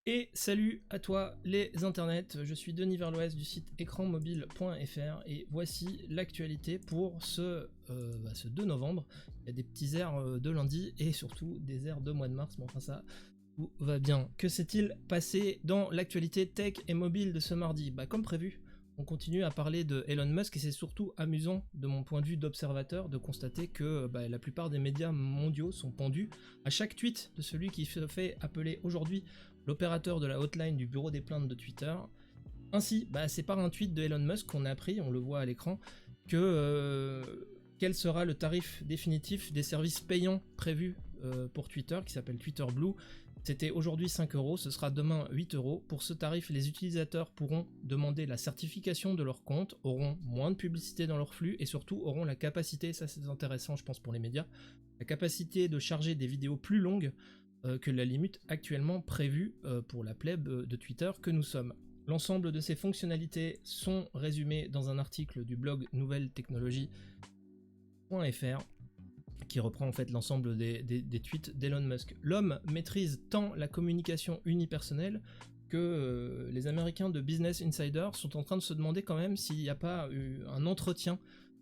Et salut à toi les internets, je suis Denis Verloès du site écranmobile.fr et voici l'actualité pour ce 2 novembre. Il y a des petits airs de lundi et surtout des airs de mois de mars, mais enfin ça, tout va bien. Que s'est-il passé dans l'actualité tech et mobile de ce mardi? Comme prévu, on continue à parler de Elon Musk et c'est surtout amusant de mon point de vue d'observateur de constater que la plupart des médias mondiaux sont pendus à chaque tweet de celui qui se fait appeler aujourd'hui l'opérateur de la hotline du bureau des plaintes de Twitter. Ainsi, c'est par un tweet de Elon Musk qu'on a appris, on le voit à l'écran, que quel sera le tarif définitif des services payants prévus pour Twitter, qui s'appelle Twitter Blue. C'était aujourd'hui 5 €, ce sera demain 8 €. Pour ce tarif, les utilisateurs pourront demander la certification de leur compte, auront moins de publicité dans leur flux et surtout auront la capacité, ça c'est intéressant je pense pour les médias, la capacité de charger des vidéos plus longues que la limite actuellement prévue pour la plèbe de Twitter que nous sommes. L'ensemble de ces fonctionnalités sont résumées dans un article du blog nouvelletechnologies.fr qui reprend en fait l'ensemble des tweets d'Elon Musk. L'homme maîtrise tant la communication unipersonnelle que les Américains de Business Insider sont en train de se demander quand même s'il n'y a pas eu un entretien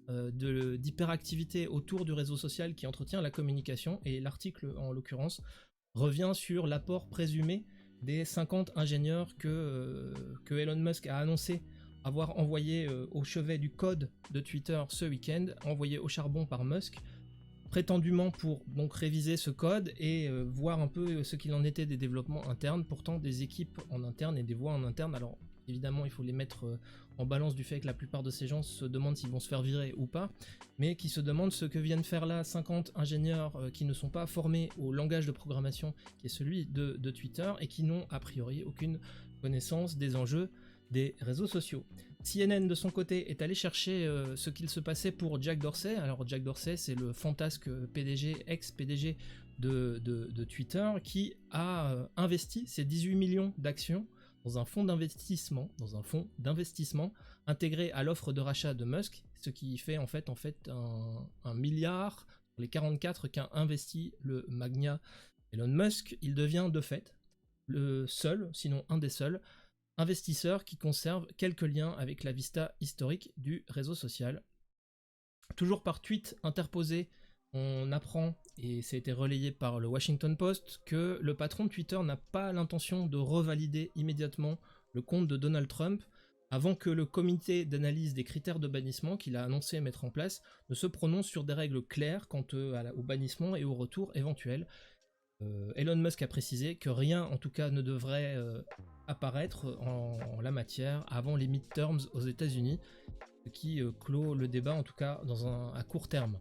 d'hyperactivité autour du réseau social qui entretient la communication, et l'article en l'occurrence revient sur l'apport présumé des 50 ingénieurs que Elon Musk a annoncé avoir envoyé au chevet du code de Twitter ce week-end, envoyé au charbon par Musk, prétendument pour donc réviser ce code et voir un peu ce qu'il en était des développements internes. Pourtant des équipes en interne et des voix en interne, alors évidemment il faut les mettre en balance du fait que la plupart de ces gens se demandent s'ils vont se faire virer ou pas, mais qui se demandent ce que viennent faire là 50 ingénieurs qui ne sont pas formés au langage de programmation qui est celui de Twitter et qui n'ont a priori aucune connaissance des enjeux des réseaux sociaux. CNN de son côté est allé chercher ce qu'il se passait pour Jack Dorsey. Alors Jack Dorsey, c'est le fantasque PDG, ex-PDG de Twitter, qui a investi ses 18 millions d'actions dans un fonds d'investissement, intégré à l'offre de rachat de Musk, ce qui fait en fait un milliard sur les 44 qu'a investi le magnat Elon Musk. Il devient de fait le seul, sinon un des seuls, investisseur qui conserve quelques liens avec la vista historique du réseau social. Toujours par tweet interposé, on apprend, et ça a été relayé par le Washington Post, que le patron de Twitter n'a pas l'intention de revalider immédiatement le compte de Donald Trump avant que le comité d'analyse des critères de bannissement qu'il a annoncé mettre en place ne se prononce sur des règles claires quant au bannissement et au retour éventuel. Elon Musk a précisé que rien en tout cas ne devrait apparaître en la matière avant les midterms aux États-Unis, ce qui clôt le débat en tout cas à court terme.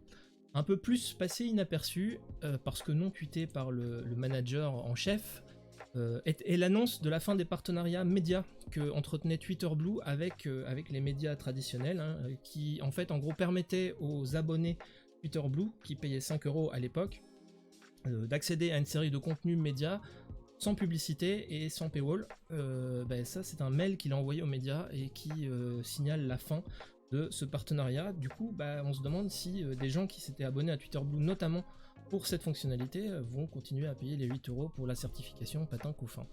Un peu plus passé inaperçu, parce que non tweeté par le manager en chef, est l'annonce de la fin des partenariats médias que entretenait Twitter Blue avec les médias traditionnels, qui en fait en gros permettaient aux abonnés Twitter Blue, qui payaient 5 € à l'époque, d'accéder à une série de contenus médias sans publicité et sans paywall. Ça c'est un mail qu'il a envoyé aux médias et qui signale la fin de ce partenariat. Du coup on se demande si des gens qui s'étaient abonnés à Twitter Blue notamment pour cette fonctionnalité vont continuer à payer les 8 € pour la certification patin couffin.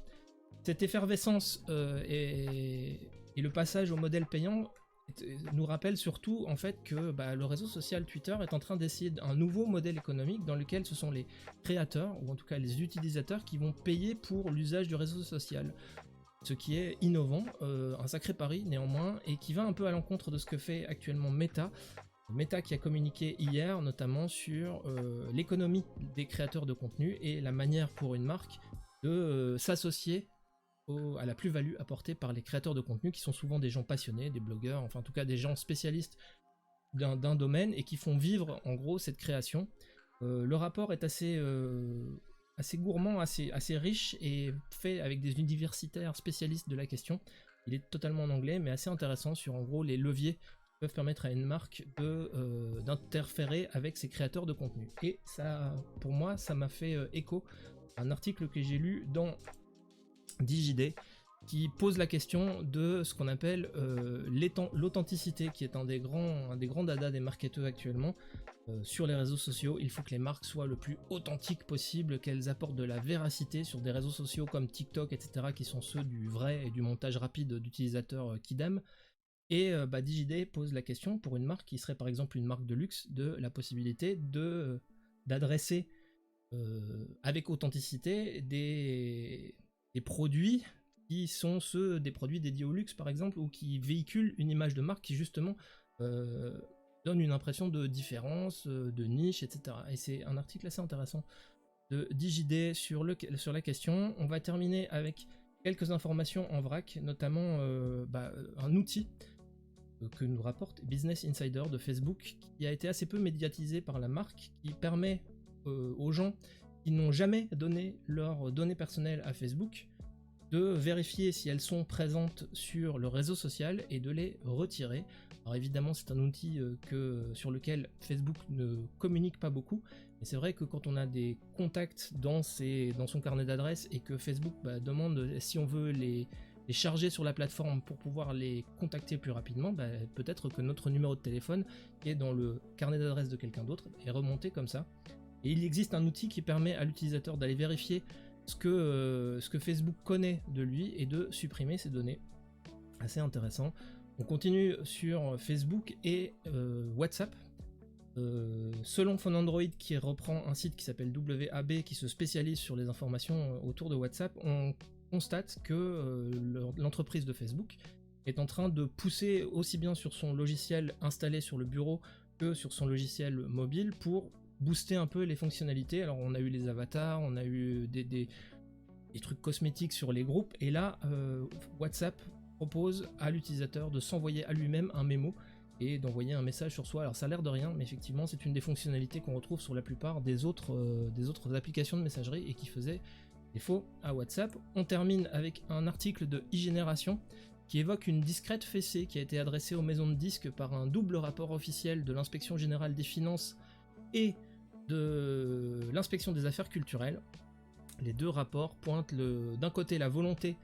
Cette effervescence et le passage au modèle payant nous rappelle surtout en fait que le réseau social Twitter est en train d'essayer un nouveau modèle économique dans lequel ce sont les créateurs, ou en tout cas les utilisateurs, qui vont payer pour l'usage du réseau social. Ce qui est innovant, un sacré pari néanmoins, et qui va un peu à l'encontre de ce que fait actuellement Meta. Meta qui a communiqué hier notamment sur l'économie des créateurs de contenu et la manière pour une marque de s'associer à la plus-value apportée par les créateurs de contenu, qui sont souvent des gens passionnés, des blogueurs, enfin en tout cas des gens spécialistes d'un domaine et qui font vivre en gros cette création. Le rapport est assez gourmand, assez riche et fait avec des universitaires spécialistes de la question. Il est totalement en anglais mais assez intéressant sur en gros les leviers qui peuvent permettre à une marque d'interférer avec ses créateurs de contenu. Et ça, pour moi, ça m'a fait écho à un article que j'ai lu dans DigiD qui pose la question de ce qu'on appelle l'authenticité, qui est un des grands dadas des marketeurs actuellement. Sur les réseaux sociaux, il faut que les marques soient le plus authentiques possible, qu'elles apportent de la véracité sur des réseaux sociaux comme TikTok, etc., qui sont ceux du vrai et du montage rapide d'utilisateurs kidam. Et DigiDay pose la question pour une marque qui serait par exemple une marque de luxe, de la possibilité d'adresser avec authenticité des produits qui sont ceux des produits dédiés au luxe par exemple, ou qui véhiculent une image de marque qui justement donne une impression de différence, de niche, etc. Et c'est un article assez intéressant de DigiDay sur la question. On va terminer avec quelques informations en vrac, notamment un outil que nous rapporte Business Insider de Facebook, qui a été assez peu médiatisé par la marque, qui permet aux gens qui n'ont jamais donné leurs données personnelles à Facebook de vérifier si elles sont présentes sur le réseau social et de les retirer. Alors évidemment c'est un outil sur lequel Facebook ne communique pas beaucoup, mais c'est vrai que quand on a des contacts dans son carnet d'adresses et que Facebook demande si on veut les charger sur la plateforme pour pouvoir les contacter plus rapidement, peut-être que notre numéro de téléphone qui est dans le carnet d'adresse de quelqu'un d'autre est remonté comme ça. Et il existe un outil qui permet à l'utilisateur d'aller vérifier ce que Facebook connaît de lui et de supprimer ces données. Assez intéressant. On continue sur Facebook et WhatsApp. Selon Phone Android, qui reprend un site qui s'appelle WAB, qui se spécialise sur les informations autour de WhatsApp, on constate que l'entreprise de Facebook est en train de pousser aussi bien sur son logiciel installé sur le bureau que sur son logiciel mobile pour booster un peu les fonctionnalités. Alors on a eu les avatars, on a eu des trucs cosmétiques sur les groupes, et là WhatsApp propose à l'utilisateur de s'envoyer à lui-même un mémo et d'envoyer un message sur soi. Alors ça a l'air de rien, mais effectivement c'est une des fonctionnalités qu'on retrouve sur la plupart des autres applications de messagerie et qui faisait défaut à WhatsApp. On termine avec un article de e-Génération qui évoque une discrète fessée qui a été adressée aux maisons de disques par un double rapport officiel de l'Inspection Générale des Finances et de l'Inspection des Affaires Culturelles. Les deux rapports pointent d'un côté la volonté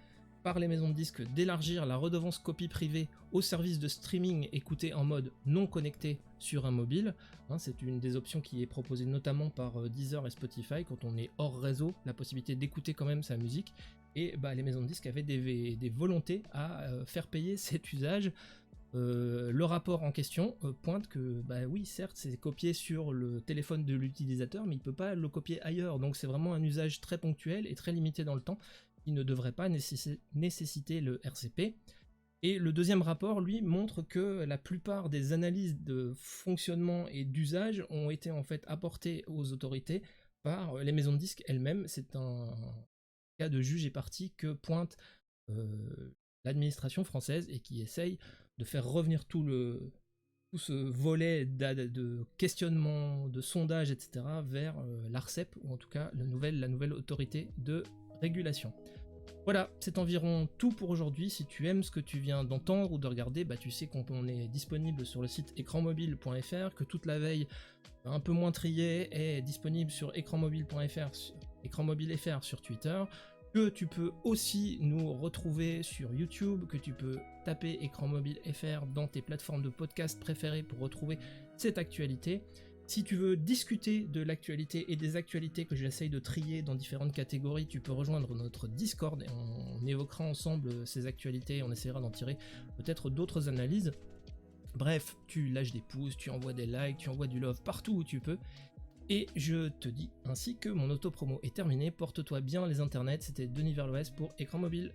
par les maisons de disques d'élargir la redevance copie privée aux services de streaming écoutés en mode non connecté sur un mobile. C'est une des options qui est proposée notamment par Deezer et Spotify quand on est hors réseau, la possibilité d'écouter quand même sa musique. Et les maisons de disques avaient des volontés à faire payer cet usage. Le rapport en question pointe que oui, certes c'est copié sur le téléphone de l'utilisateur, mais il ne peut pas le copier ailleurs, donc c'est vraiment un usage très ponctuel et très limité dans le temps qui ne devrait pas nécessiter le RCP. Et le deuxième rapport, lui, montre que la plupart des analyses de fonctionnement et d'usage ont été en fait apportées aux autorités par les maisons de disques elles-mêmes. C'est un cas de juge et partie que pointe l'administration française et qui essaye de faire revenir tout ce volet de questionnement, de sondage, etc. vers l'ARCEP, ou en tout cas la nouvelle autorité de régulation. Voilà, c'est environ tout pour aujourd'hui. Si tu aimes ce que tu viens d'entendre ou de regarder, tu sais qu'on est disponible sur le site écranmobile.fr, que toute la veille un peu moins triée est disponible sur écranmobile.fr, écranmobile.fr sur Twitter, que tu peux aussi nous retrouver sur YouTube, que tu peux taper Écran Mobile FR dans tes plateformes de podcast préférées pour retrouver cette actualité. Si tu veux discuter de l'actualité et des actualités que j'essaye de trier dans différentes catégories, tu peux rejoindre notre Discord et on évoquera ensemble ces actualités et on essaiera d'en tirer peut-être d'autres analyses. Bref, tu lâches des pouces, tu envoies des likes, tu envoies du love partout où tu peux. Et je te dis ainsi que mon auto-promo est terminé. Porte-toi bien les internets, c'était Denis Verloès pour Écran Mobile.